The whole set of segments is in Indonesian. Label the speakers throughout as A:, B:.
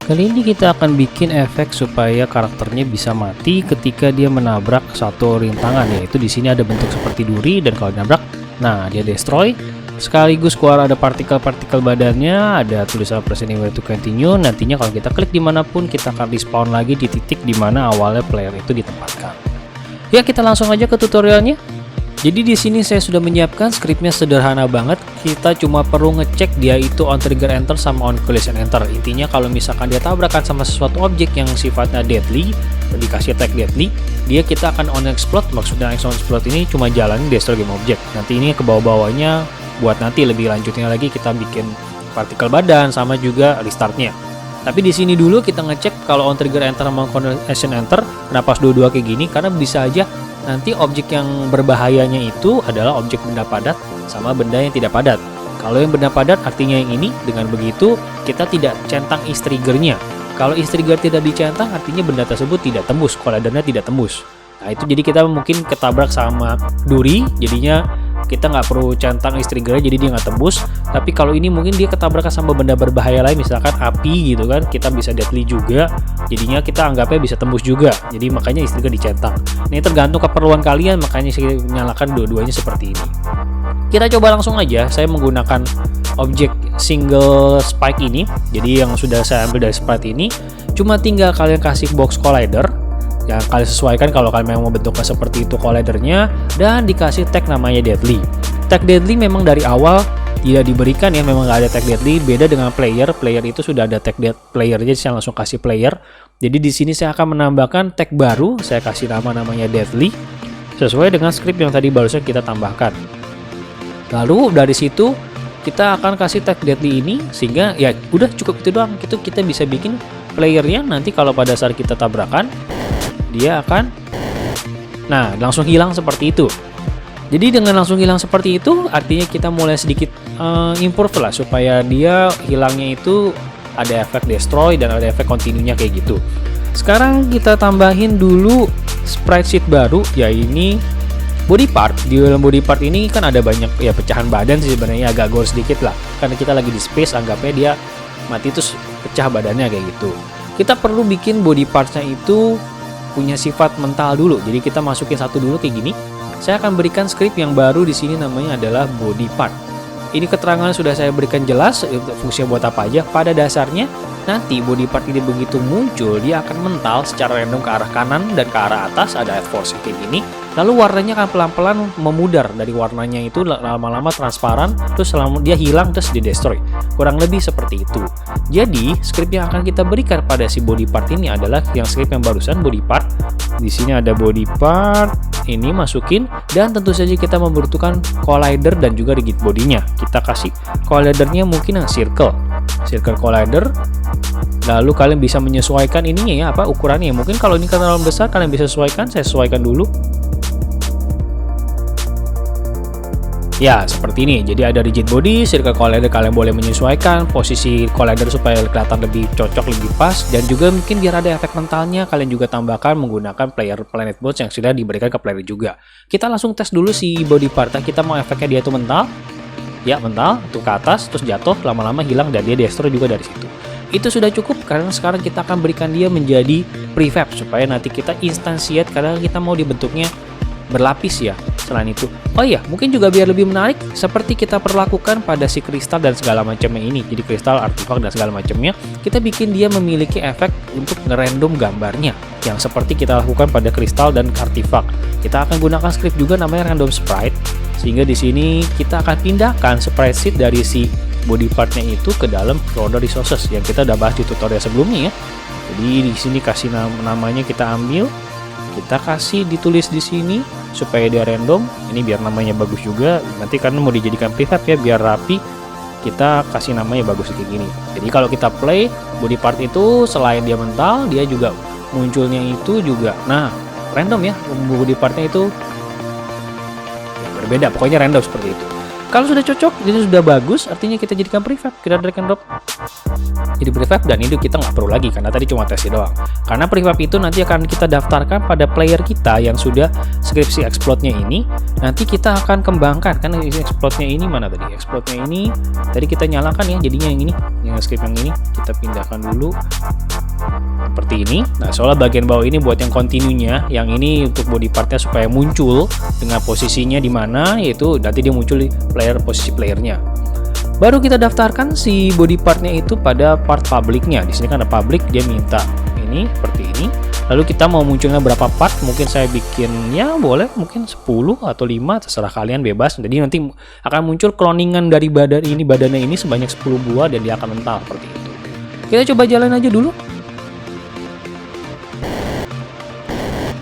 A: Kali ini kita akan bikin efek supaya karakternya bisa mati ketika dia menabrak satu rintangan, yaitu di sini ada bentuk seperti duri dan kalau dinabrak, nah dia destroy. Sekaligus keluar ada partikel-partikel badannya, ada tulisan press anywhere to continue. Nantinya kalau kita klik dimanapun kita akan respawn lagi di titik dimana awalnya player itu ditempatkan. Ya kita langsung aja ke tutorialnya. Jadi di sini saya sudah menyiapkan skripnya sederhana banget. Kita cuma perlu ngecek dia itu on trigger enter sama on collision enter. Intinya kalau misalkan dia tabrakan sama sesuatu objek yang sifatnya deadly, dikasih tag deadly, kita akan on explode. Maksudnya on explode ini cuma jalanin destroy game object. Nanti ini ke bawah-bawahnya buat nanti lebih lanjutnya lagi kita bikin partikel badan sama juga restartnya. Tapi di sini dulu kita ngecek kalau on trigger enter sama collision enter kenapa harus dua-dua kayak gini, karena bisa aja nanti objek yang berbahayanya itu adalah objek benda padat sama benda yang tidak padat. Kalau yang benda padat artinya yang ini, dengan begitu kita tidak centang is triggernya. Kalau is trigger tidak dicentang artinya benda tersebut tidak tembus, collidernya tidak tembus. Nah itu jadi kita mungkin ketabrak sama duri, jadinya kita nggak perlu centang is triggernya, jadi dia nggak tembus. Tapi kalau ini mungkin dia ketabrakan sama benda berbahaya lain, misalkan api gitu kan, kita bisa deadly juga, jadinya kita anggapnya bisa tembus juga. Jadi makanya is trigger dicentang. Ini tergantung keperluan kalian, makanya saya nyalakan dua-duanya seperti ini. Kita coba langsung aja, saya menggunakan objek single spike ini. Jadi yang sudah saya ambil dari sprite ini, cuma tinggal kalian kasih box collider yang kalian sesuaikan kalau kalian memang mau bentuknya seperti itu collidernya, dan dikasih tag namanya deadly. Tag deadly memang dari awal tidak diberikan ya, memang nggak ada tag deadly. Beda dengan player itu sudah ada tag player, jadi saya langsung kasih player. Jadi di sini saya akan menambahkan tag baru, saya kasih namanya deadly sesuai dengan script yang tadi barusan kita tambahkan. Lalu dari situ kita akan kasih tag deadly ini, sehingga ya udah cukup itu doang. Itu kita bisa bikin playernya nanti kalau pada saat kita tabrakan dia akan langsung hilang seperti itu. Jadi dengan langsung hilang seperti itu artinya kita mulai sedikit improve lah supaya dia hilangnya itu ada efek destroy dan ada efek continue-nya kayak gitu. Sekarang kita tambahin dulu sprite sheet baru, ya ini body part. Di dalam body part ini kan ada banyak ya pecahan badan sih, sebenarnya agak gore sedikit lah karena kita lagi di space, anggapnya dia mati terus pecah badannya kayak gitu. Kita perlu bikin body partsnya itu punya sifat mental dulu. Jadi kita masukin satu dulu kayak gini. Saya akan berikan script yang baru di sini namanya adalah body part. Ini keterangan sudah saya berikan jelas fungsinya buat apa aja. Pada dasarnya nanti body part ini begitu muncul dia akan mental secara random ke arah kanan dan ke arah atas, ada force kayak gini. Lalu warnanya akan pelan-pelan memudar dari warnanya itu lama-lama transparan, terus selama dia hilang terus di destroy. Kurang lebih seperti itu. Jadi script yang akan kita berikan pada si body part ini adalah yang script yang barusan body part. Di sini ada body part, ini masukin, dan tentu saja kita membutuhkan collider dan juga rigid bodinya. Kita kasih collidernya mungkin yang circle collider. Lalu kalian bisa menyesuaikan ininya ya, apa ukurannya. Mungkin kalau ini terlalu besar kalian bisa sesuaikan, saya sesuaikan dulu. Ya seperti ini, jadi ada rigid body, circle collider kalian boleh menyesuaikan posisi collider supaya kelihatan lebih cocok, lebih pas, dan juga mungkin biar ada efek mentalnya kalian juga tambahkan menggunakan player planet bots yang sudah diberikan ke player juga. Kita langsung tes dulu si body part, kita mau efeknya dia itu mental, ya mental, tuh ke atas, terus jatuh, lama-lama hilang dan dia destroy juga dari situ. Itu sudah cukup karena sekarang kita akan berikan dia menjadi prefab supaya nanti kita instansiate karena kita mau dibentuknya berlapis ya. Selain itu, oh iya, mungkin juga biar lebih menarik seperti kita perlakukan pada si kristal dan segala macamnya ini. Jadi kristal, artefak dan segala macamnya, kita bikin dia memiliki efek untuk ngerandom gambarnya yang seperti kita lakukan pada kristal dan artefak. Kita akan gunakan script juga namanya random sprite, sehingga di sini kita akan pindahkan sprite sheet dari si body partnya itu ke dalam folder resources yang kita udah bahas di tutorial sebelumnya ya. Jadi di sini kasih namanya, kita ambil, kita kasih ditulis di sini supaya dia random. Ini biar namanya bagus juga, nanti karena mau dijadikan prefab ya biar rapi, kita kasih namanya bagus kayak gini. Jadi kalau kita play body part itu selain dia mental, dia juga munculnya itu juga random ya, body partnya itu berbeda, pokoknya random seperti itu. Kalau sudah cocok, ini sudah bagus, artinya kita jadikan prefab, kita drag and drop jadi prefab, dan itu kita nggak perlu lagi karena tadi cuma tesnya doang. Karena prefab itu nanti akan kita daftarkan pada player kita yang sudah skripsi exploitnya ini. Nanti kita akan kembangkan, karena exploitnya ini mana tadi? Exploitnya ini tadi kita nyalakan ya, jadinya yang ini, yang script yang ini kita pindahkan dulu seperti ini. Nah, soalnya bagian bawah ini buat yang continue-nya, yang ini untuk body partnya supaya muncul dengan posisinya di mana, yaitu nanti dia muncul di posisi playernya. Baru kita daftarkan si body partnya itu pada part publiknya. Di sini kan ada public, dia minta ini seperti ini. Lalu kita mau munculnya berapa part? Mungkin saya bikin ya boleh mungkin 10 atau 5, terserah kalian, bebas. Jadi nanti akan muncul cloningan dari badannya ini sebanyak 10 buah dan dia akan mental seperti itu. Kita coba jalan aja dulu.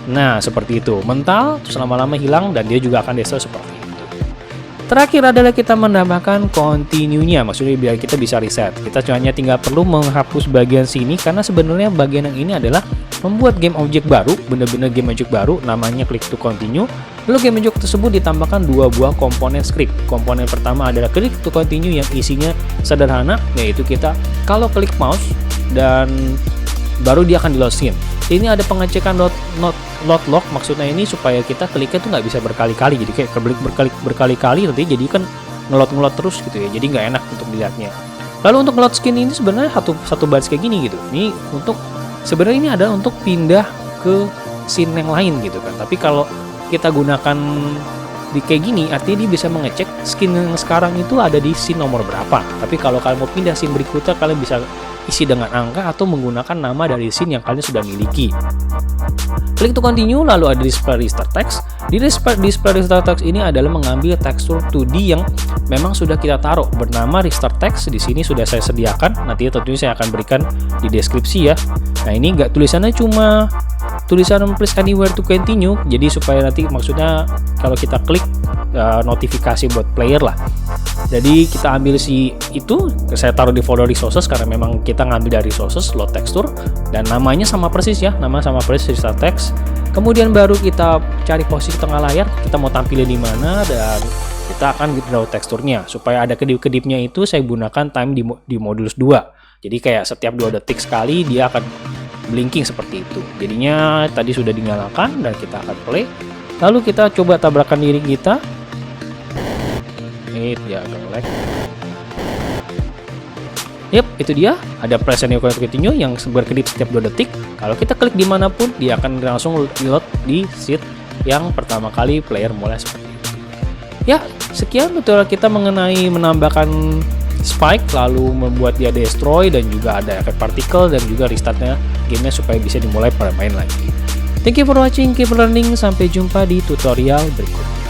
A: Nah, seperti itu. Mental, terus lama-lama hilang dan dia juga akan destroy seperti itu. Terakhir adalah kita menambahkan continue-nya, maksudnya biar kita bisa reset. Kita hanya tinggal perlu menghapus bagian sini, karena sebenarnya bagian yang ini adalah membuat game objek baru, bener-bener game objek baru, namanya click to continue. Lalu game objek tersebut ditambahkan 2 buah komponen script. Komponen pertama adalah click to continue yang isinya sederhana, yaitu kita kalau klik mouse dan baru dia akan di-load scene. Ini ada pengecekan load lock, maksudnya ini supaya kita kliknya tuh nggak bisa berkali-kali, jadi kayak berkali-kali nanti jadi kan ngelot terus gitu ya, jadi nggak enak untuk dilihatnya. Lalu untuk ngelot skin ini sebenarnya satu baris kayak gini gitu. Ini untuk sebenarnya ini adalah untuk pindah ke scene yang lain gitu kan. Tapi kalau kita gunakan di kayak gini, artinya dia bisa mengecek skin yang sekarang itu ada di scene nomor berapa. Tapi kalau kalian mau pindah scene berikutnya, kalian bisa isi dengan angka atau menggunakan nama dari scene yang kalian sudah miliki. Klik to continue, lalu ada display restart text. Di display restart text ini adalah mengambil tekstur 2D yang memang sudah kita taruh bernama restart text. Di sini sudah saya sediakan, nanti tentunya saya akan berikan di deskripsi ya. Nah, ini enggak tulisannya cuma tulisan please anywhere to continue, jadi supaya nanti maksudnya kalau kita klik notifikasi buat player lah. Jadi kita ambil si itu, saya taruh di folder resources karena memang kita ngambil dari resources, load texture, dan namanya sama persis ya, nama sama persis restart text. Kemudian baru kita cari posisi tengah layar, kita mau tampilin di mana, dan kita akan draw teksturnya. Supaya ada kedip-kedipnya itu saya gunakan time di modulus 2. Jadi kayak setiap 2 detik sekali dia akan blinking seperti itu. Jadinya tadi sudah dinyalakan dan kita akan play. Lalu kita coba tabrakan diri kita. Dia agak lag. Yap, itu dia. Ada press and continue yang berkedip setiap 2 detik. Kalau kita klik dimanapun, dia akan langsung reload di seat yang pertama kali player mulai seperti itu. Ya, sekian tutorial kita mengenai menambahkan spike, lalu membuat dia destroy, dan juga ada efek partikel, dan juga restartnya gamenya supaya bisa dimulai pada main lagi. Thank you for watching, keep learning, sampai jumpa di tutorial berikutnya.